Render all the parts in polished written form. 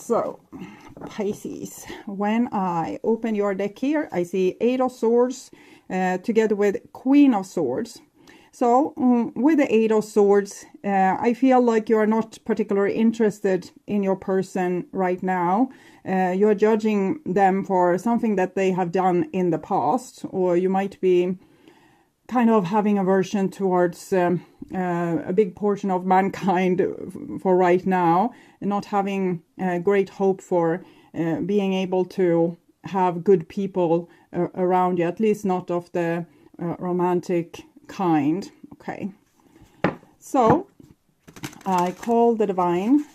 So, Pisces, when I open your deck here, I see Eight of Swords together with Queen of Swords. So, with the Eight of Swords, I feel like you are not particularly interested in your person right now. You are judging them for something that they have done in the past, or you might be kind of having aversion towards a big portion of mankind for right now, and not having great hope for being able to have good people around you, at least not of the romantic kind. Okay, so I call the divine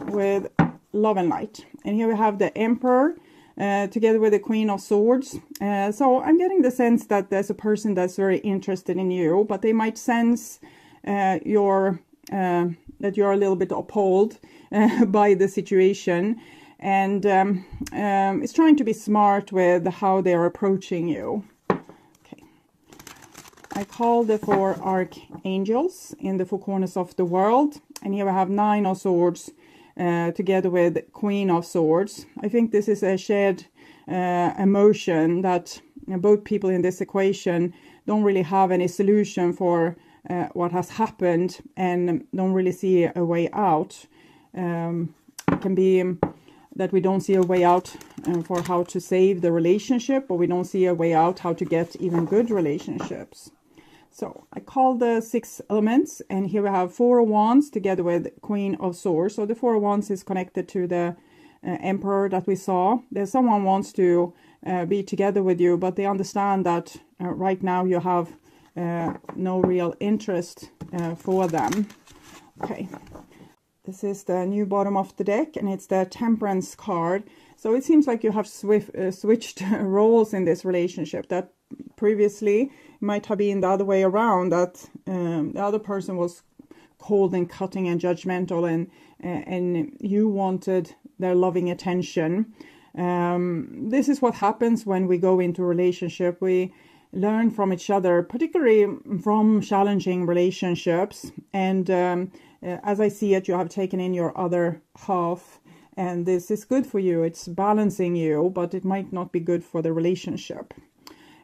with love and light, and here we have the Emperor together with the Queen of Swords. So I'm getting the sense that there's a person that's very interested in you, but they might sense that you're a little bit appalled by the situation, and it's trying to be smart with how they're approaching you. Okay, I call the four archangels in the four corners of the world, and here I have Nine of Swords together with Queen of Swords. I think this is a shared emotion that both people in this equation don't really have any solution for what has happened and don't really see a way out. It can be that we don't see a way out for how to save the relationship, or we don't see a way out how to get even good relationships. So I call the six elements, and here we have Four of Wands together with Queen of Swords. So the Four of Wands is connected to the Emperor that we saw. There's someone wants to be together with you, but they understand that right now you have no real interest for them. Okay, this is the new bottom of the deck, and it's the Temperance card. So it seems like you have switched roles in this relationship. That previously might have been the other way around, that the other person was cold and cutting and judgmental, and you wanted their loving attention. This is what happens when we go into a relationship. We learn from each other, particularly from challenging relationships, and as I see it, you have taken in your other half, and this is good for you. It's balancing you, but it might not be good for the relationship.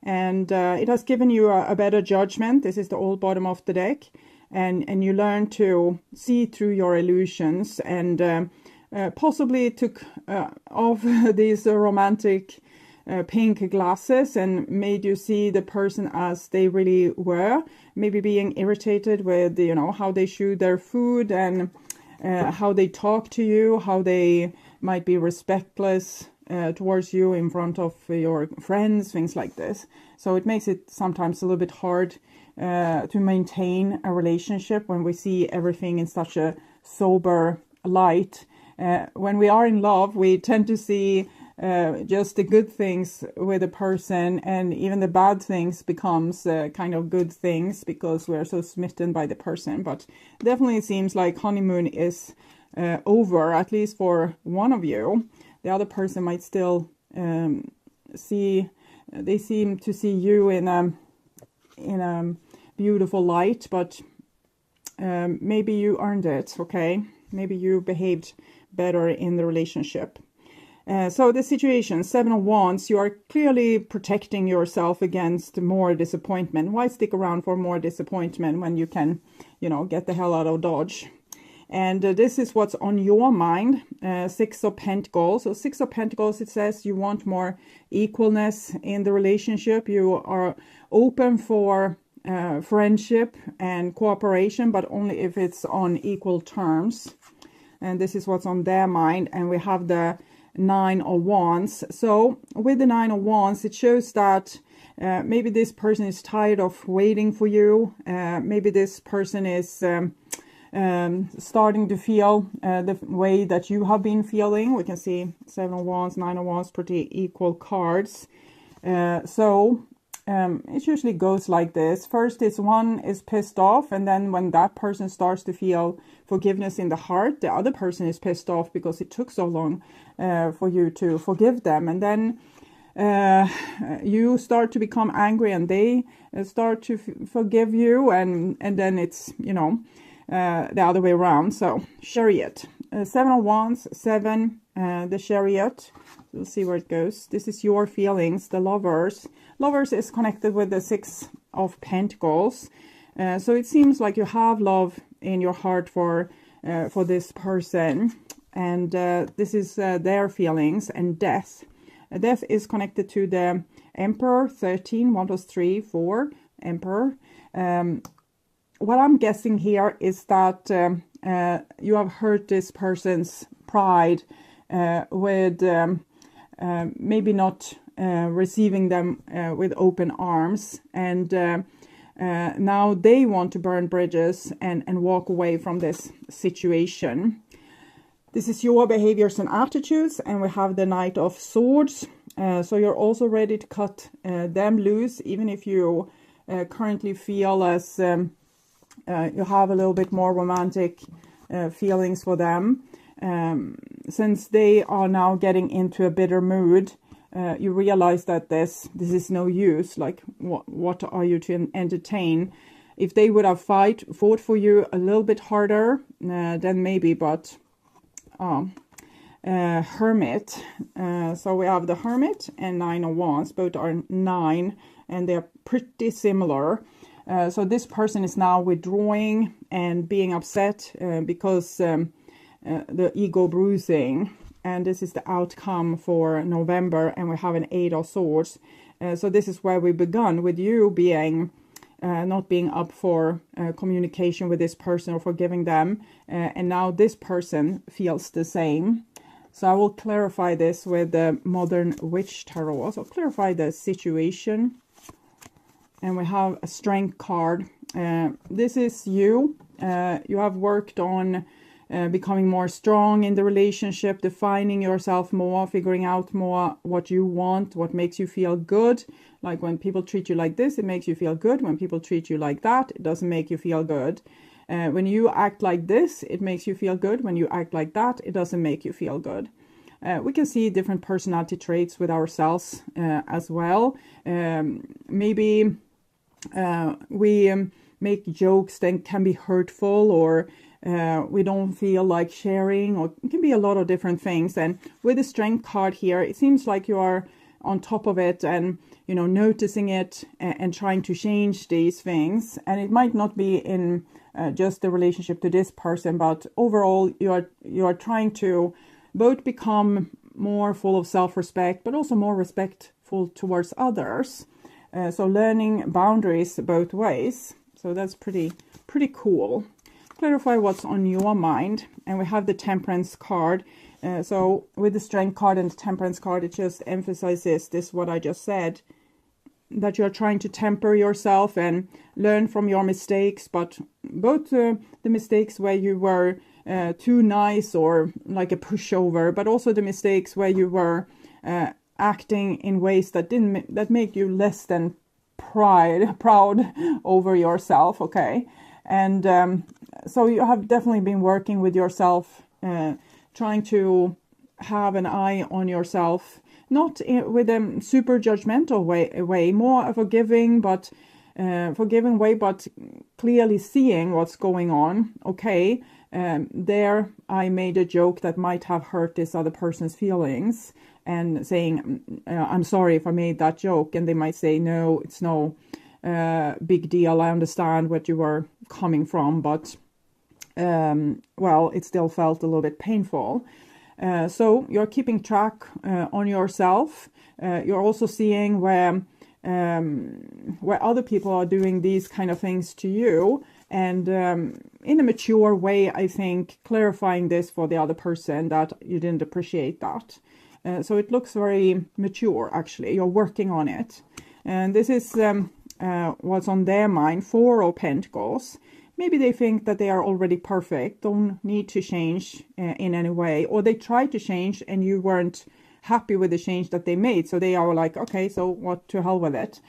And it has given you a better judgment. This is the old bottom of the deck. And you learn to see through your illusions, and possibly took off these romantic pink glasses and made you see the person as they really were. Maybe being irritated with, how they chew their food, and how they talk to you, how they might be respectless towards you in front of your friends, things like this. So it makes it sometimes a little bit hard to maintain a relationship when we see everything in such a sober light. When we are in love, we tend to see just the good things with a person, and even the bad things becomes kind of good things because we're so smitten by the person. But definitely it seems like honeymoon is over, at least for one of you. The other person might still they seem to see you in a beautiful light, but maybe you earned it, okay? Maybe you behaved better in the relationship. So the situation, Seven of Wands, you are clearly protecting yourself against more disappointment. Why stick around for more disappointment when you can, get the hell out of Dodge? And this is what's on your mind, Six of Pentacles. So Six of Pentacles, it says you want more equalness in the relationship. You are open for friendship and cooperation, but only if it's on equal terms. And this is what's on their mind. And we have the Nine of Wands. So with the Nine of Wands, it shows that maybe this person is tired of waiting for you. Maybe this person is starting to feel the way that you have been feeling. We can see Seven of Wands, Nine of Wands, pretty equal cards. So it usually goes like this. First, one is pissed off, and then when that person starts to feel forgiveness in the heart, the other person is pissed off because it took so long for you to forgive them. And then you start to become angry, and they start to forgive you, and then it's, the other way around. So Chariot, Seven of Wands, 7, the Chariot. We'll see where it goes. This is your feelings, the Lovers. Lovers is connected with the 6 of Pentacles. So it seems like you have love in your heart for this person. And this is their feelings. And death. Death is connected to the Emperor, 13, 1 plus 3, 4, Emperor. What I'm guessing here is that you have hurt this person's pride with maybe not receiving them with open arms, and now they want to burn bridges and walk away from this situation. This is your behaviors and attitudes, and we have the Knight of Swords. So you're also ready to cut them loose, even if you currently feel as you have a little bit more romantic feelings for them. Since they are now getting into a bitter mood, you realize that this is no use. Like, what are you to entertain? If they would have fought for you a little bit harder, then maybe, but Hermit. So we have the Hermit and 9 of Wands. Both are 9, and they're pretty similar. So this person is now withdrawing and being upset because the ego bruising. And this is the outcome for November, and we have an 8 of Swords. So this is where we begun, with you being not being up for communication with this person or forgiving them. And now this person feels the same. So I will clarify this with the Modern Witch Tarot. So clarify the situation. And we have a Strength card. This is you. You have worked on becoming more strong in the relationship, defining yourself more, figuring out more what you want, what makes you feel good. Like when people treat you like this, it makes you feel good. When people treat you like that, it doesn't make you feel good. When you act like this, it makes you feel good. When you act like that, it doesn't make you feel good. We can see different personality traits with ourselves as well. Maybe we make jokes that can be hurtful, or we don't feel like sharing, or it can be a lot of different things. And with the Strength card here, it seems like you are on top of it and, you know, noticing it and trying to change these things. And it might not be in just the relationship to this person, but overall you are trying to both become more full of self-respect, but also more respectful towards others. So learning boundaries both ways. So that's pretty cool. Clarify what's on your mind. And we have the Temperance card. So with the Strength card and the Temperance card, it just emphasizes this, what I just said, that you're trying to temper yourself and learn from your mistakes, but both the mistakes where you were too nice or like a pushover, but also the mistakes where you were acting in ways that make you less than proud over yourself. Okay. And so you have definitely been working with yourself, trying to have an eye on yourself, not with a super judgmental way, more a forgiving way, but clearly seeing what's going on. Okay, there I made a joke that might have hurt this other person's feelings, and saying, I'm sorry if I made that joke. And they might say, no, it's no big deal. I understand what you were coming from, but well, it still felt a little bit painful. So you're keeping track on yourself. You're also seeing where other people are doing these kind of things to you, and in a mature way, I think, clarifying this for the other person that you didn't appreciate that. So it looks very mature, actually. You're working on it. And this is what's on their mind. 4 of Pentacles. Maybe they think that they are already perfect, don't need to change in any way, or they tried to change and you weren't happy with the change that they made. So they are like, okay, so what, to hell with it.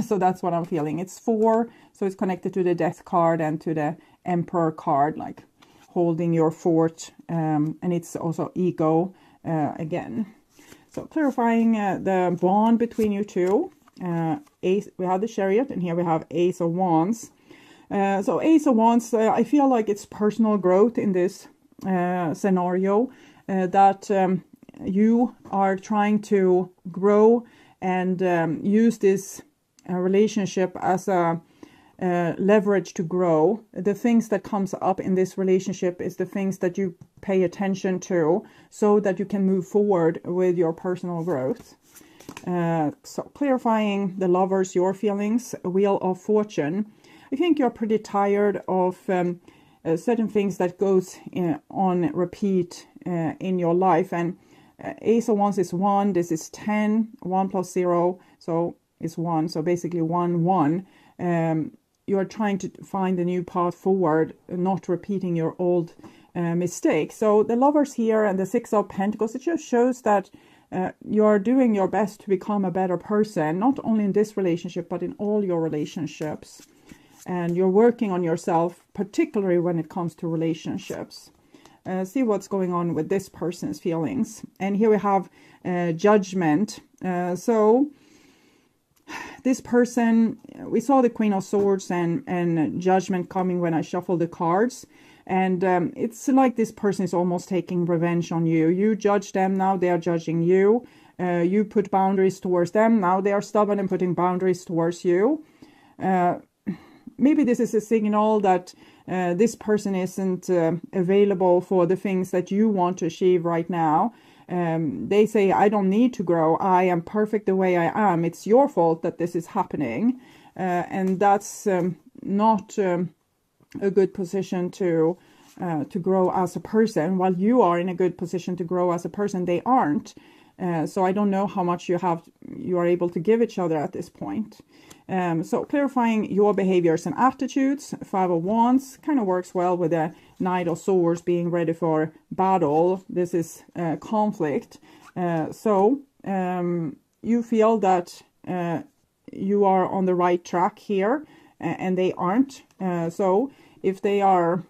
So that's what I'm feeling. It's 4, so it's connected to the Death card and to the Emperor card, like holding your fort, and it's also ego again. So clarifying the bond between you two. Ace, we have the Chariot, and here we have Ace of Wands. So Ace of Wands, I feel like it's personal growth in this scenario, that you are trying to grow and use this relationship as a leverage to grow. The things that comes up in this relationship is the things that you pay attention to so that you can move forward with your personal growth. So clarifying the lovers, your feelings, Wheel of Fortune. I think you're pretty tired of certain things that goes on repeat in your life. And Ace of Wands is 1, this is 10, 1 plus 0, so it's 1, so basically 1, 1. You are trying to find a new path forward, not repeating your old mistakes. So the lovers here and the 6 of Pentacles, it just shows that you're doing your best to become a better person, not only in this relationship, but in all your relationships. And you're working on yourself, particularly when it comes to relationships. See what's going on with this person's feelings. And here we have Judgment. So this person, we saw the Queen of Swords and Judgment coming when I shuffled the cards. And it's like this person is almost taking revenge on you. You judge them, now they are judging you. You put boundaries towards them, now they are stubborn and putting boundaries towards you. Maybe this is a signal that this person isn't available for the things that you want to achieve right now. They say, I don't need to grow. I am perfect the way I am. It's your fault that this is happening. And that's not a good position to grow as a person. While you are in a good position to grow as a person, they aren't. So I don't know how much you are able to give each other at this point. So clarifying your behaviors and attitudes. 5 of Wands kind of works well with the Knight of Swords, being ready for battle. This is conflict. So you feel that you are on the right track here, and they aren't. So if they are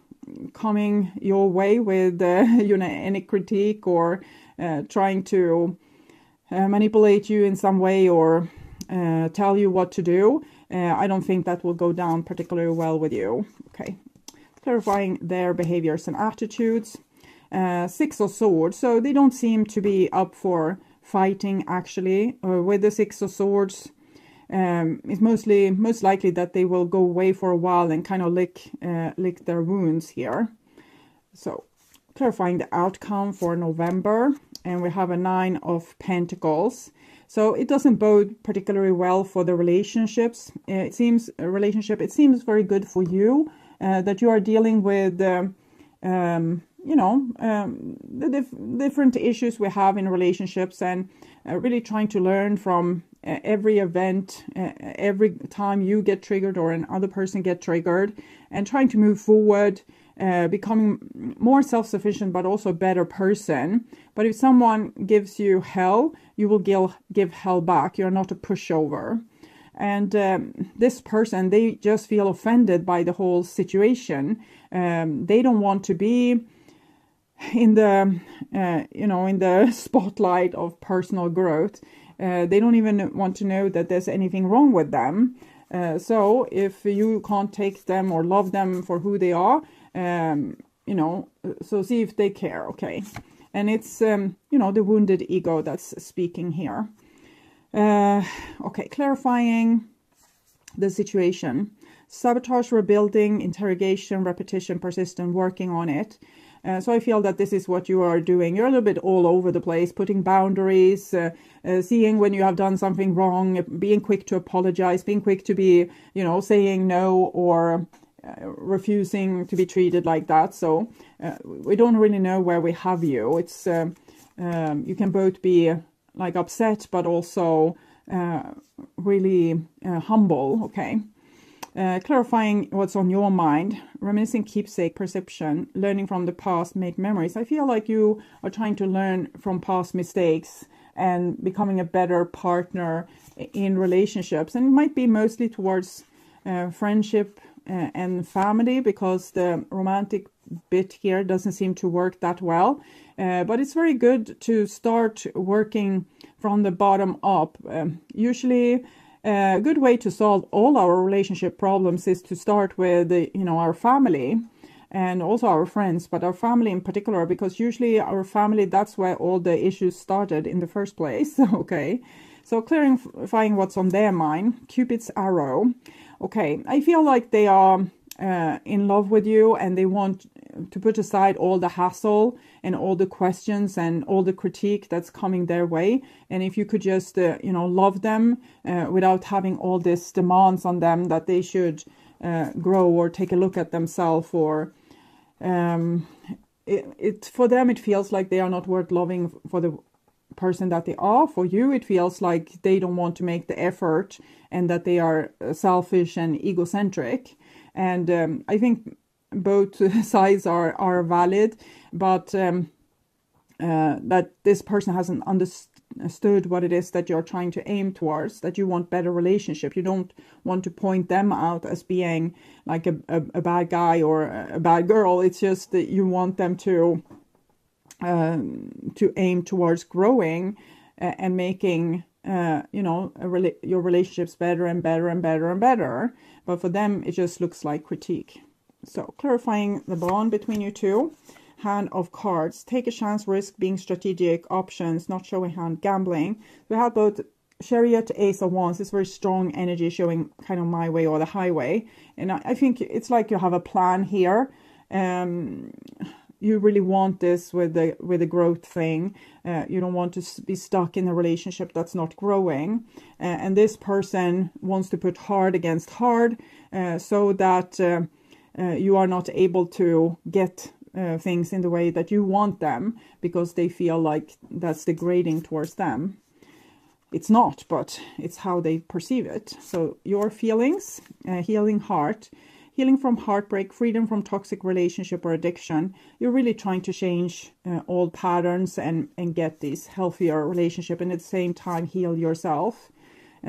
coming your way with any critique or trying to manipulate you in some way or tell you what to do, I don't think that will go down particularly well with you. Okay, clarifying their behaviors and attitudes. 6 of Swords, so they don't seem to be up for fighting actually. With the 6 of Swords, it's most likely that they will go away for a while and kind of lick their wounds here. So clarifying the outcome for November, and we have a 9 of Pentacles. So it doesn't bode particularly well for the relationships. It seems very good for you, that you are dealing with the different issues we have in relationships, and really trying to learn from every event, every time you get triggered or another person get triggered, and trying to move forward, becoming more self-sufficient, but also a better person. But if someone gives you hell, you will give hell back. You're not a pushover. And this person, they just feel offended by the whole situation. They don't want to be in the in the spotlight of personal growth. They don't even want to know that there's anything wrong with them. So if you can't take them or love them for who they are, so see if they care. Okay. And it's the wounded ego that's speaking here. Okay, clarifying the situation. Sabotage, rebuilding, interrogation, repetition, persistent, working on it. So I feel that this is what you are doing. You're a little bit all over the place, putting boundaries, seeing when you have done something wrong, being quick to apologize, being quick to be, saying no or refusing to be treated like that. So we don't really know where we have you. It's you can both be like upset, but also really humble. Okay. Clarifying what's on your mind, reminiscing, keepsake, perception, learning from the past, make memories. I feel like you are trying to learn from past mistakes and becoming a better partner in relationships. And it might be mostly towards friendship and family, because the romantic bit here doesn't seem to work that well. But it's very good to start working from the bottom up. Usually a good way to solve all our relationship problems is to start with, our family. and also our friends, but our family in particular, because usually our family, that's where all the issues started in the first place. Okay, so clarifying what's on their mind. Cupid's arrow. Okay, I feel like they are in love with you, and they want to put aside all the hassle and all the questions and all the critique that's coming their way. And if you could just, love them without having all these demands on them that they should grow or take a look at themselves, or for them it feels like they are not worth loving for the person that they are. For you, it feels like they don't want to make the effort and that they are selfish and egocentric. And I think both sides are valid, but that this person hasn't understood what it is that you're trying to aim towards, that you want better relationship. You don't want to point them out as being like a bad guy or a bad girl. It's just that you want them to aim towards growing and making your relationships better and better and better and better. But for them, it just looks like critique. So clarifying the bond between you two. Hand of cards. Take a chance, risk, being strategic, options, not showing hand, gambling. We have both Chariot, Ace of Wands. It's very strong energy, showing kind of my way or the highway. And I think it's like you have a plan here. You really want this with the growth thing. You don't want to be stuck in a relationship that's not growing. And this person wants to put hard against hard, so that you are not able to get things in the way that you want them, because they feel like that's degrading towards them. It's not, but it's how they perceive it. So your feelings, healing heart, healing from heartbreak, freedom from toxic relationship or addiction. You're really trying to change old patterns and get this healthier relationship, and at the same time heal yourself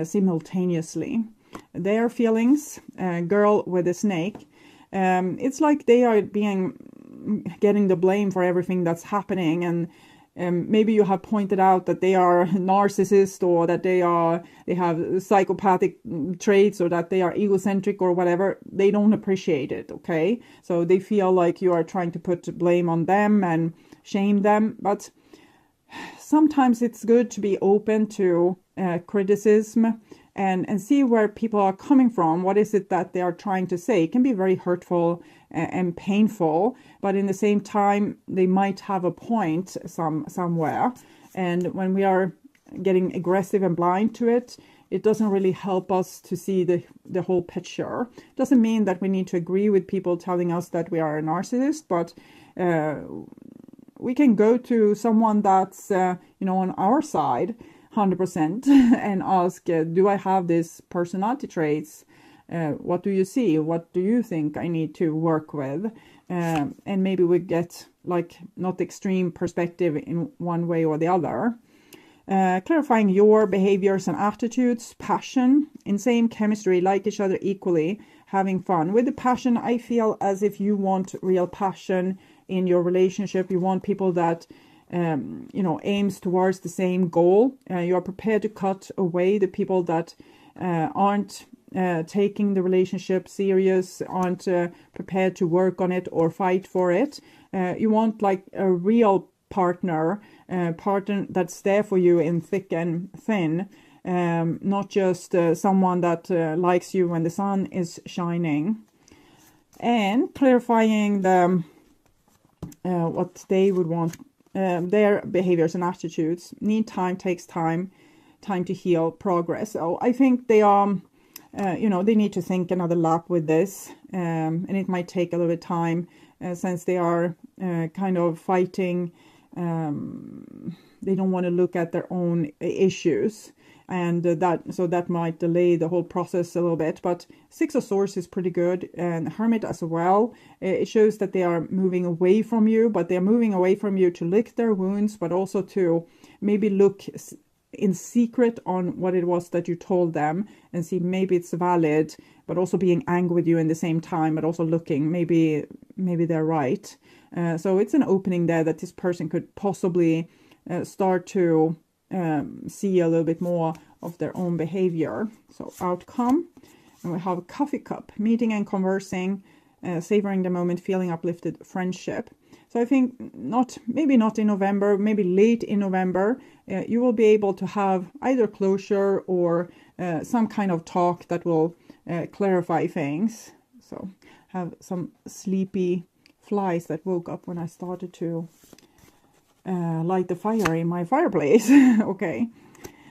simultaneously. Their feelings, girl with a snake. It's like they are getting the blame for everything that's happening, and maybe you have pointed out that they are narcissist, or that they have psychopathic traits, or that they are egocentric or whatever. They don't appreciate it. Okay, so they feel like you are trying to put blame on them and shame them. But sometimes it's good to be open to criticism and see where people are coming from. What is it that they are trying to say? It can be very hurtful and painful, but in the same time, they might have a point somewhere. And when we are getting aggressive and blind to it, it doesn't really help us to see the whole picture. It doesn't mean that we need to agree with people telling us that we are a narcissist, but we can go to someone that's on our side 100% and ask, do I have these personality traits? What do you see? What do you think I need to work with? And maybe we get like not extreme perspective in one way or the other. Clarifying your behaviors and attitudes, passion, insane chemistry, like each other equally, having fun. With the passion, I feel as if you want real passion in your relationship. You want people that aims towards the same goal. You are prepared to cut away the people that aren't taking the relationship serious, aren't prepared to work on it or fight for it. You want like a real partner that's there for you in thick and thin, not just someone that likes you when the sun is shining. And clarifying the what they would want. Their behaviors and attitudes. Need time, takes time to heal, progress. So I think they are, they need to think another lap with this, and it might take a little bit of time since they are kind of fighting. They don't want to look at their own issues, and that might delay the whole process a little bit. But Six of Swords is pretty good, and Hermit as well. It shows that they are moving away from you, but they are moving away from you to lick their wounds, but also to maybe look in secret on what it was that you told them and see maybe it's valid, but also being angry with you in the same time, but also looking maybe they're right. So it's an opening there that this person could possibly start to see a little bit more of their own behavior. So outcome, and we have a coffee cup, meeting and conversing, savoring the moment, feeling uplifted, friendship. So I think maybe not in November, maybe late in November, you will be able to have either closure or some kind of talk that will clarify things. So have some sleepy flies that woke up when I started to light the fire in my fireplace. Okay,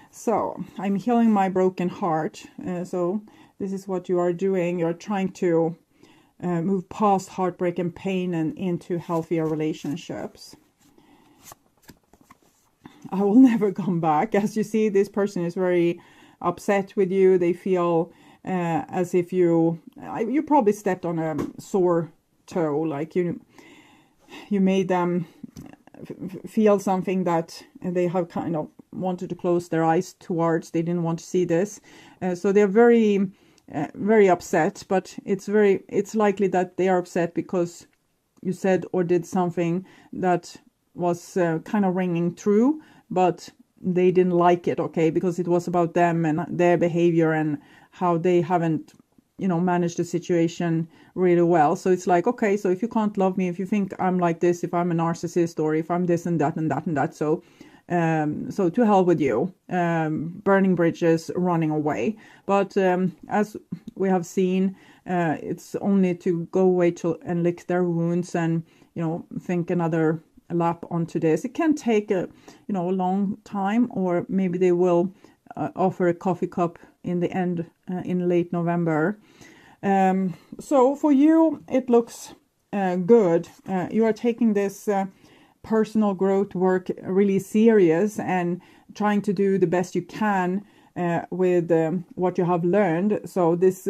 so I'm healing my broken heart. So this is what you are doing. You're trying to move past heartbreak and pain and into healthier relationships. I will never come back. As you see, this person is very upset with you. They feel as if you probably stepped on a sore toe, like you made them feel something that they have kind of wanted to close their eyes towards. They didn't want to see this. So they're very upset, but it's likely that they are upset because you said or did something that was kind of ringing true, but they didn't like it, okay, because it was about them and their behavior and how they haven't, managed the situation really well. So it's like, okay, so if you can't love me, if you think I'm like this, if I'm a narcissist, or if I'm this and that and that and that, so to hell with you, burning bridges, running away. But as we have seen, it's only to go away and lick their wounds and, think another lap onto this. It can take a long time, or maybe they will offer a coffee cup in the end in late November. So for you, it looks good. You are taking this personal growth work really serious and trying to do the best you can with what you have learned. So this